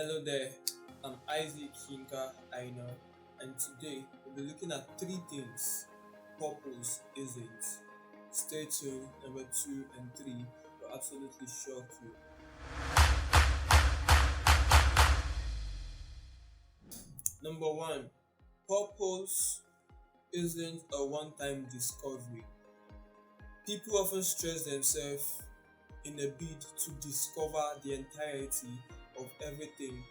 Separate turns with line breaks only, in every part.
Hello there, I'm Yinka Aina, and today we'll be looking at three things purpose isn't. Stay tuned, number two and three will absolutely shock you. Number one, purpose isn't a one time discovery. People often stress themselves in a bid to discover the entirety of everything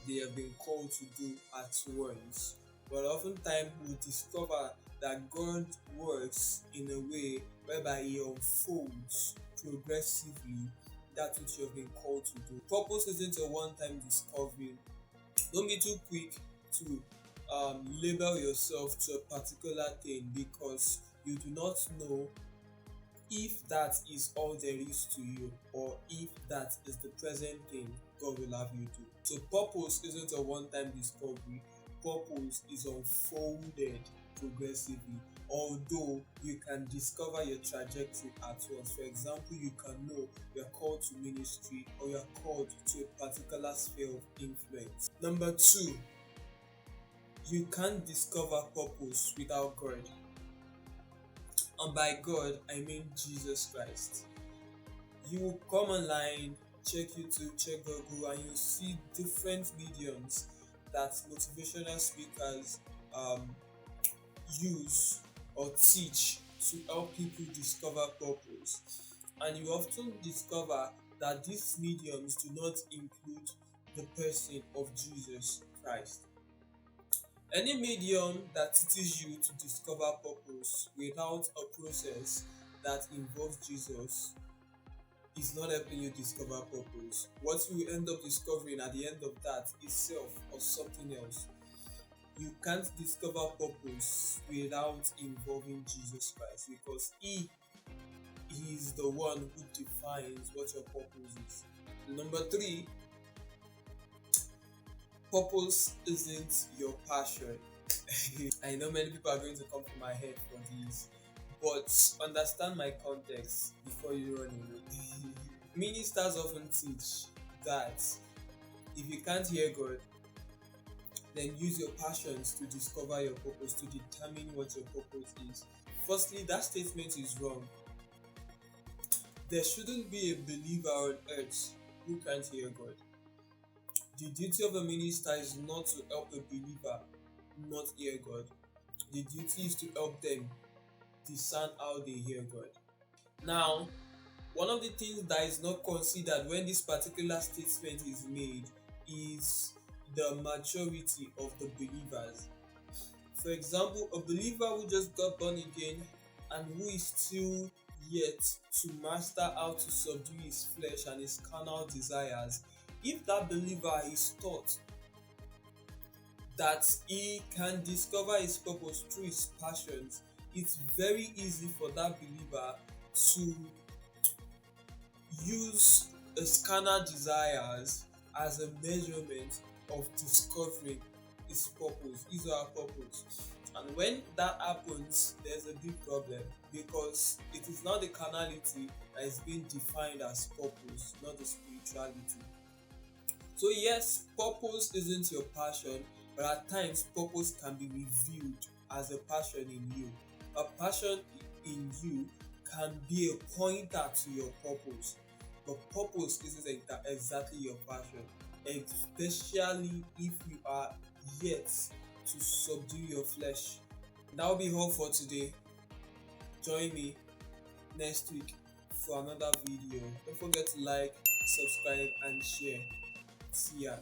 they have been called to do at once. But oftentimes we discover that God works in a way whereby He unfolds progressively that which you have been called to do. Purpose isn't a one-time discovery. Don't be too quick to label yourself to a particular thing because you do not know if that is all there is to you or if that is the present thing God will have you do. So purpose isn't a one-time discovery. Purpose is unfolded progressively. Although you can discover your trajectory at once. For example, you can know you're called to ministry or you're called to a particular sphere of influence. Number two, you can't discover purpose without God. And by God, I mean Jesus Christ. You will come online, check YouTube, check Google, and you'll see different mediums that motivational speakers use or teach to help people discover purpose. And you often discover that these mediums do not include the person of Jesus Christ. Any medium that teaches you to discover purpose without a process that involves Jesus is not helping you discover purpose. What you will end up discovering at the end of that is self or something else. You can't discover purpose without involving Jesus Christ because He is the one who defines what your purpose is. Number three, purpose isn't your passion. I know many people are going to come to my head for this, but understand my context before you run away. Ministers often teach that if you can't hear God, then use your passions to discover your purpose, to determine what your purpose is. Firstly, that statement is wrong. There shouldn't be a believer on earth who can't hear God. The duty of a minister is not to help a believer not hear God. The duty is to help them discern how they hear God. Now, one of the things that is not considered when this particular statement is made is the maturity of the believers. For example, a believer who just got born again and who is still yet to master how to subdue his flesh and his carnal desires, if that believer is taught that he can discover his purpose through his passions, it's very easy for that believer to use his carnal desires as a measurement of discovering his purpose, his or her purpose. And when that happens, there's a big problem because it is not the carnality that is being defined as purpose, not the spirituality. So yes, purpose isn't your passion, but at times purpose can be revealed as a passion in you. A passion in you can be a pointer to your purpose, but purpose isn't exactly your passion, especially if you are yet to subdue your flesh. That will be all for today. Join me next week for another video. Don't forget to like, subscribe, and share. See ya.